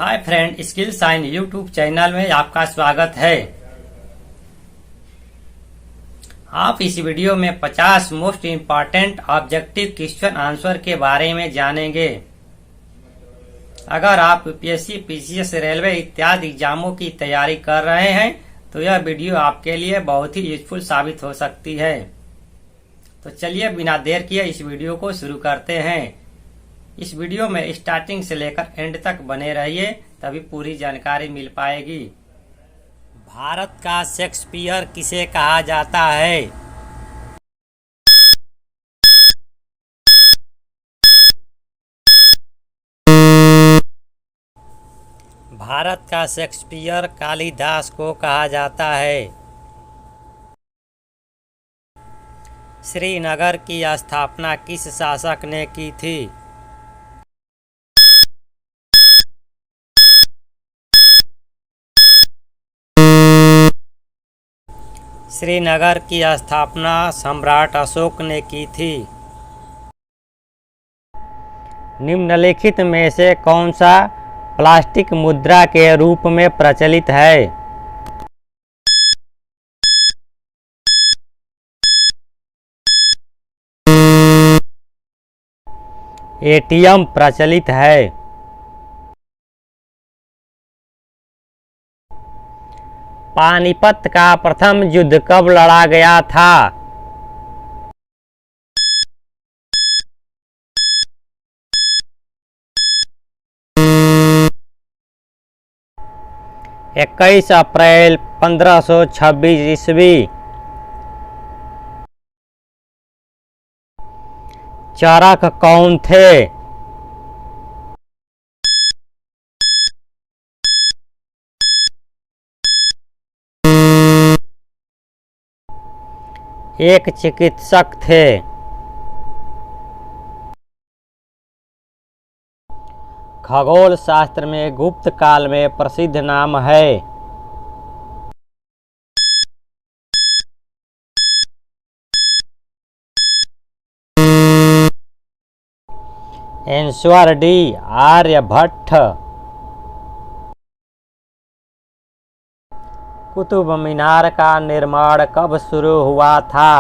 हाय friend, skill sign YouTube channel में आपका स्वागत है। आप इस वीडियो में 50 most important objective question answer के बारे में जानेंगे। अगर आप यूपीएससी, पीसीएस, रेलवे इत्यादि एग्जामों की तैयारी कर रहे हैं तो यह वीडियो आपके लिए बहुत ही यूजफुल साबित हो सकती है। तो चलिए बिना देर किए इस वीडियो को शुरू करते हैं। इस वीडियो में स्टार्टिंग से लेकर एंड तक बने रहिए, तभी पूरी जानकारी मिल पाएगी। भारत का शेक्सपियर किसे कहा जाता है? भारत का शेक्सपियर कालिदास को कहा जाता है। श्रीनगर की स्थापना किस शासक ने की थी? श्रीनगर की स्थापना सम्राट अशोक ने की थी। निम्नलिखित में से कौन सा प्लास्टिक मुद्रा के रूप में प्रचलित है? एटीएम प्रचलित है। पानीपत का प्रथम युद्ध कब लड़ा गया था? इक्कीस अप्रैल 1526 ईस्वी। चरक कौन थे? एक चिकित्सक थे। खगोल शास्त्र में गुप्त काल में प्रसिद्ध नाम है। Answer D, Aryabhata. कुतुब मीनार का निर्माण कब शुरू हुआ था?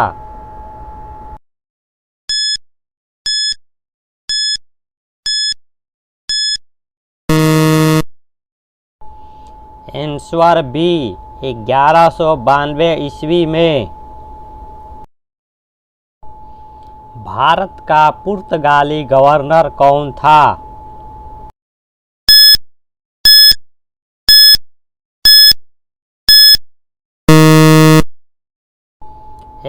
आंसर बी, 1192 ईस्वी में। भारत का पुर्तगाली गवर्नर कौन था?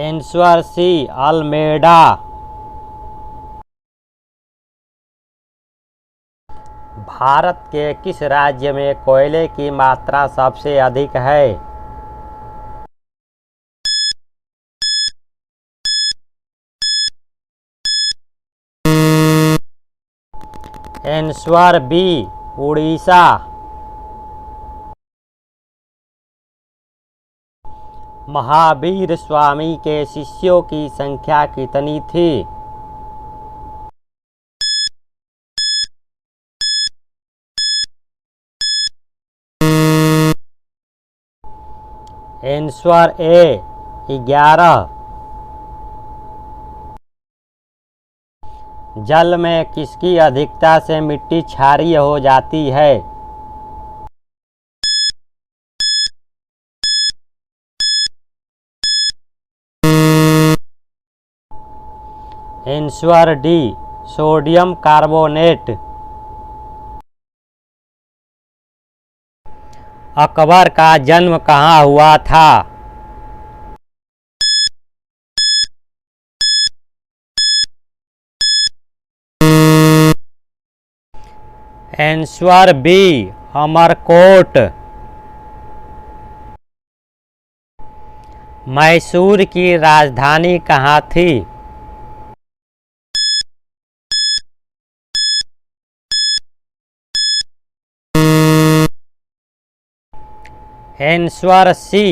Answer C, Almeida. भारत के किस राज्य में कोयले की मात्रा सबसे अधिक है? Answer B, Orissa. महावीर स्वामी के शिष्यों की संख्या कितनी थी? Answer A, 11। जल में किसकी अधिकता से मिट्टी क्षारीय हो जाती है? Answer D, sodium carbonate. Akbar का जन्म कहाँ हुआ था? Answer B, Amarkot. मैसूर की राजधानी कहाँ थी? आंसर सी,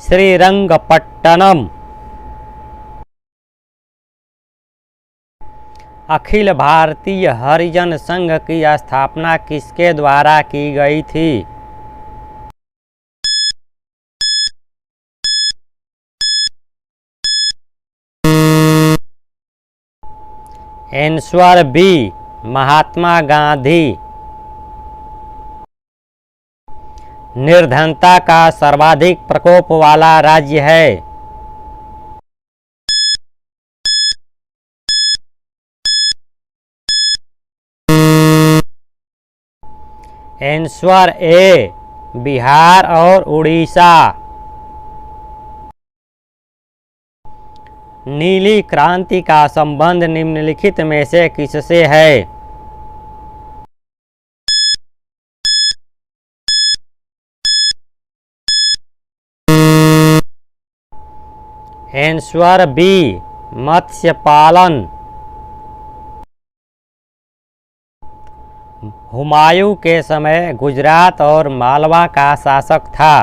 श्रीरंगपट्टनम। अखिल भारतीय हरिजन संघ की स्थापना किसके द्वारा की गई थी? Answer B, Mahatma Gandhi. निर्धनता का सर्वाधिक प्रकोप वाला राज्य है? आंसर ए, बिहार और उड़ीसा। नीली क्रांति का संबंध निम्नलिखित में से किससे है? आंसर बी, मत्स्य पालन। हुमायूं के समय गुजरात और मालवा का शासक था?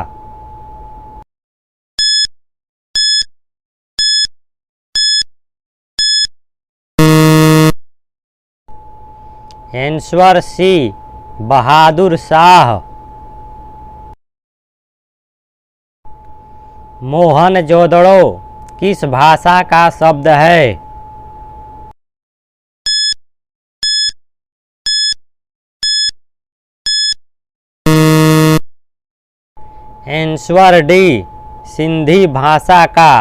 Answer C, Bahadur Shah. मोहनजोदड़ो किस भाषा का शब्द है? आंसर डी, सिंधी भाषा का।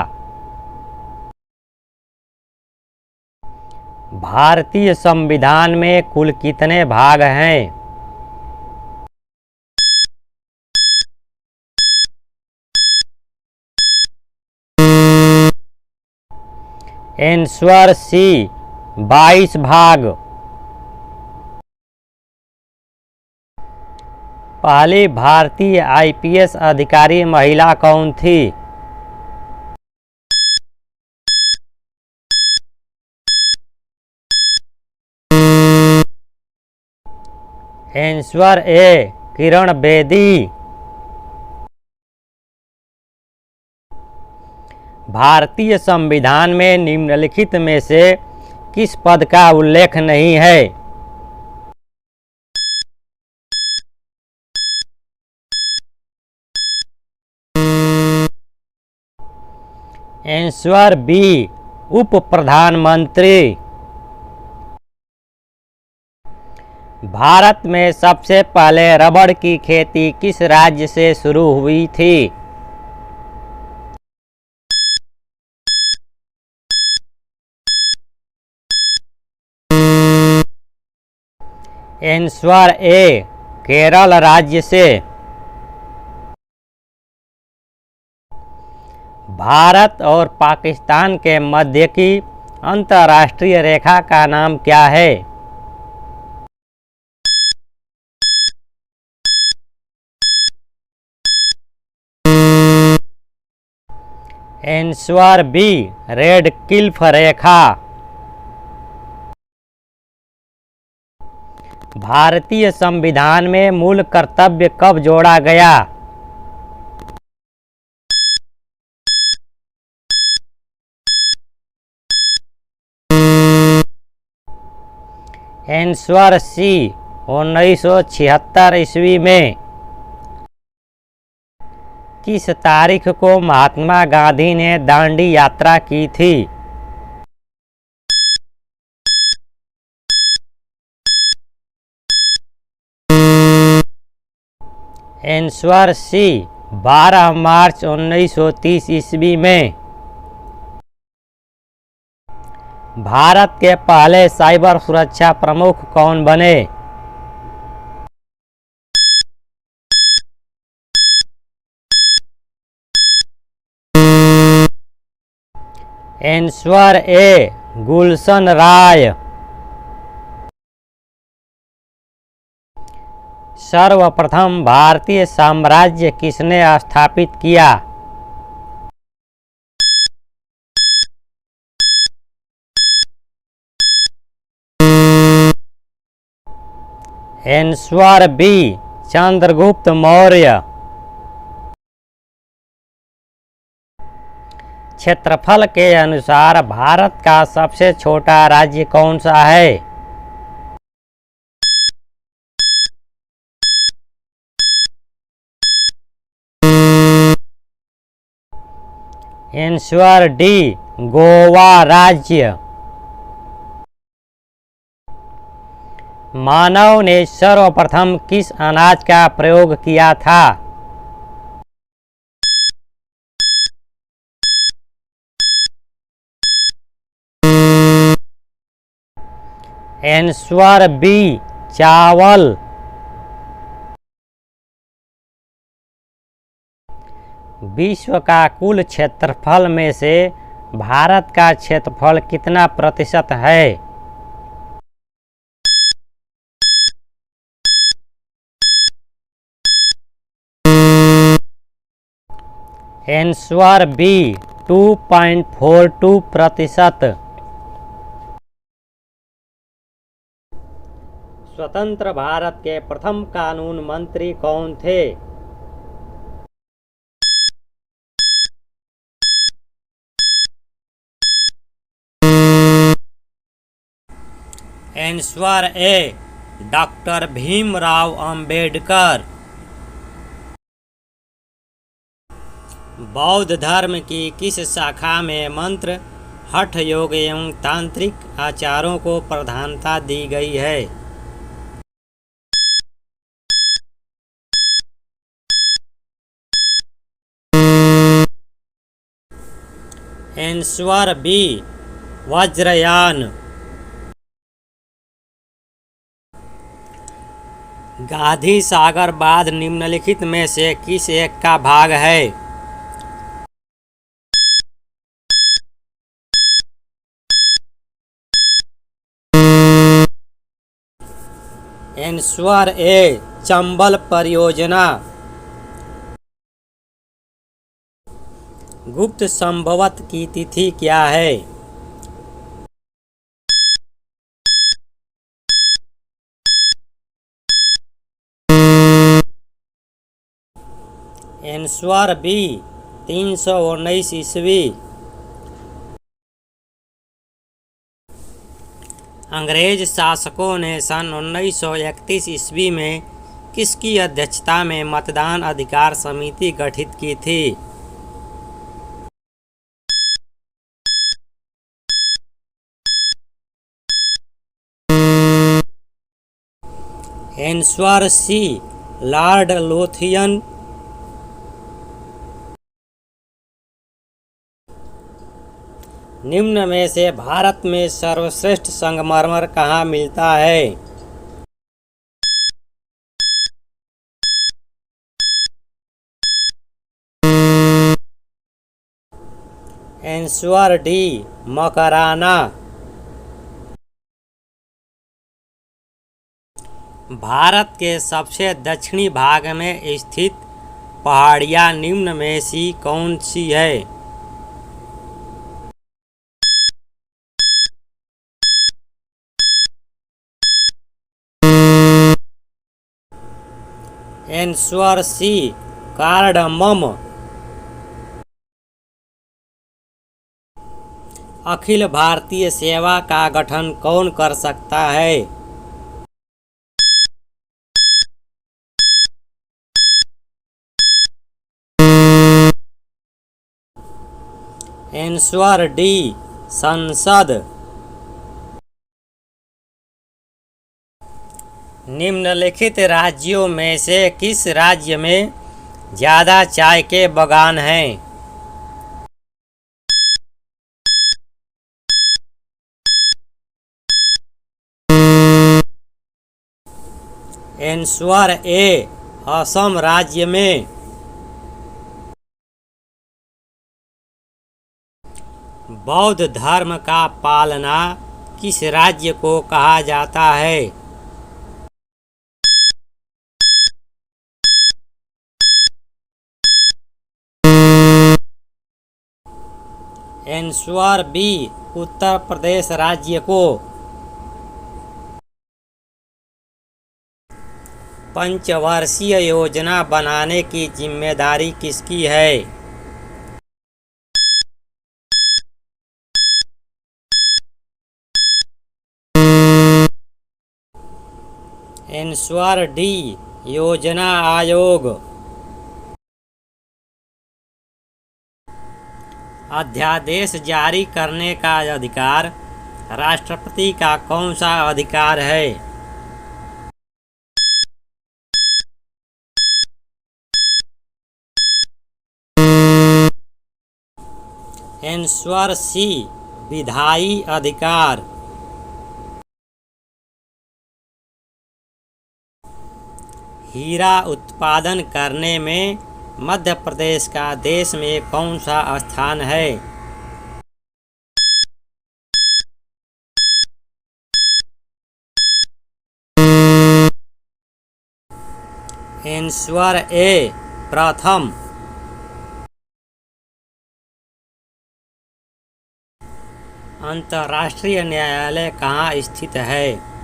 भारतीय संविधान में कुल कितने भाग हैं? आंसर सी, 22 भाग। पहली भारतीय आईपीएस अधिकारी महिला कौन थी? आंसर ए, किरण बेदी। भारतीय संविधान में निम्नलिखित में से किस पद का उल्लेख नहीं है? आंसर बी, उप प्रधानमंत्री। भारत में सबसे पहले रबड़ की खेती किस राज्य से शुरू हुई थी? आंसर ए, केरल राज्य से। भारत और पाकिस्तान के मध्य की अंतर्राष्ट्रीय रेखा का नाम क्या है? आंसर बी, रेड क्लिफ रेखा। भारतीय संविधान में मूल कर्तव्य कब जोड़ा गया? आंसर सी, 1976 ईस्वी में। किस तारीख को महात्मा गांधी ने दांडी यात्रा की थी? आंसर सी, 12 मार्च 1930 ईस्वी में। भारत के पहले साइबर सुरक्षा प्रमुख कौन बने? Answer A, Gulshan Rai. सर्वप्रथम भारतीय साम्राज्य किसने स्थापित किया? Answer B, Chandragupta Maurya. क्षेत्रफल के अनुसार भारत का सबसे छोटा राज्य कौन सा है? आंसर डी, गोवा राज्य। मानव ने सर्वप्रथम किस अनाज का प्रयोग किया था? आंसर बी, चावल। विश्व का कुल क्षेत्रफल में से भारत का क्षेत्रफल कितना प्रतिशत है? Answer B, 2.42%। स्वतंत्र भारत के प्रथम कानून मंत्री कौन थे? Answer A, doctor Bhimrao Ambedkar. बौद्ध धर्म की किस शाखा में मंत्र, हठ योग एवं तांत्रिक आचारों को प्रधानता दी गई है? Answer B, Vajrayana. गांधी सागर बांध निम्नलिखित में से किस एक का भाग है? आंसर ए, चंबल परियोजना। गुप्त संभवत की तिथि क्या है? आंसर बी, 319 ईस्वी। अंग्रेज शासकों ने सन 1931 ईस्वी में किसकी अध्यक्षता में मतदान अधिकार समिति गठित की थी? Answer C, Lord Lothian. निम्न में से भारत में सर्वश्रेष्ठ संगमरमर कहाँ मिलता है? Answer D, Makrana. भारत के सबसे दक्षिणी भाग में स्थित पहाड़ियाँ निम्न में से कौन सी है? Answer C, cardamom. Akhil Bharatiya सेवा का गठन कौन कर सकता है? आंसर डी, संसद। निम्नलिखित राज्यों में से किस राज्य में ज़्यादा चाय के बागान हैं? आंसर ए, असम राज्य में। बौद्ध धर्म का पालना किस राज्य को कहा जाता है? आंसर बी, उत्तर प्रदेश राज्य को। पंचवर्षीय योजना बनाने की जिम्मेदारी किसकी है? आंसर डी योजना आयोग। अध्यादेश जारी करने का अधिकार राष्ट्रपति का कौन सा अधिकार है? आंसर सी विधायी अधिकार। हीरा उत्पादन करने में मध्य प्रदेश का देश में कौन सा स्थान है? आंसर ए प्रथम। अंतर्राष्ट्रीय न्यायालय कहाँ स्थित है?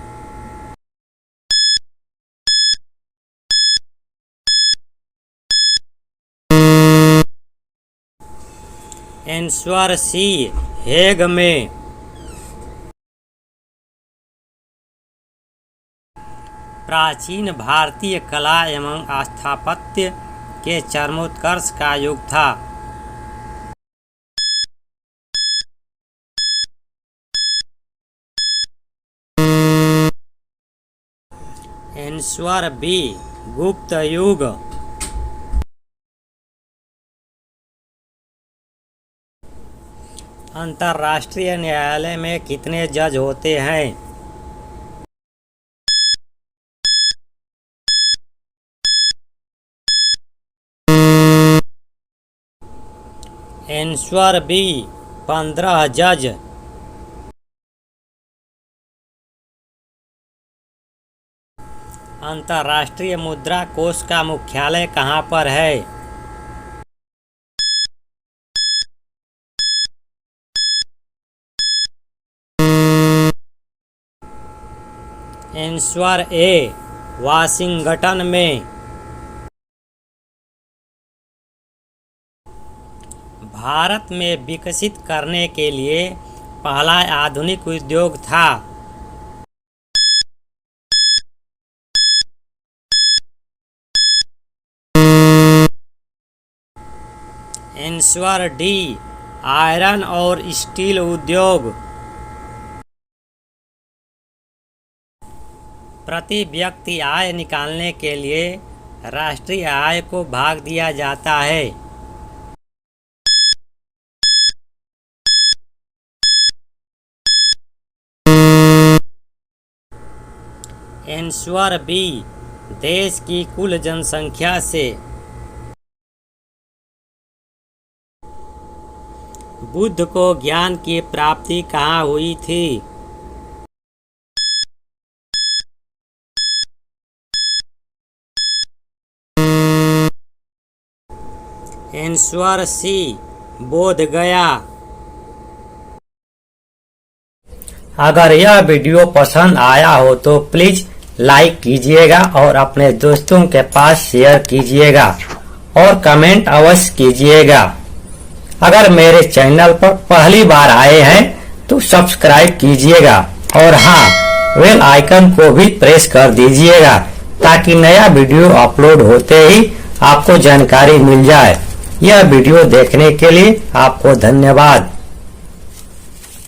आंसर सी हेग में। प्राचीन भारतीय कला एवं स्थापत्य के चरमोत्कर्ष का युग था। आंसर बी गुप्त युग। अंतर्राष्ट्रीय न्यायालय में कितने जज होते हैं? आंसर बी 15 जज। अंतर्राष्ट्रीय मुद्रा कोष का मुख्यालय कहाँ पर है? आंसर ए वाशिंगटन में। भारत में विकसित करने के लिए पहला आधुनिक उद्योग था। आंसर डी आयरन और स्टील उद्योग। प्रति व्यक्ति आय निकालने के लिए राष्ट्रीय आय को भाग दिया जाता है। आंसर बी देश की कुल जनसंख्या से। बुद्ध को ज्ञान की प्राप्ति कहाँ हुई थी? आंसर सी बोध गया। अगर यह वीडियो पसंद आया हो तो प्लीज लाइक कीजिएगा और अपने दोस्तों के पास शेयर कीजिएगा और कमेंट अवश्य कीजिएगा। अगर मेरे चैनल पर पहली बार आए हैं तो सब्सक्राइब कीजिएगा और हाँ, बेल आइकन को भी प्रेस कर दीजिएगा ताकि नया वीडियो अपलोड होते ही आपको जानकारी मिल जाए। यह वीडियो देखने के लिए आपको धन्यवाद।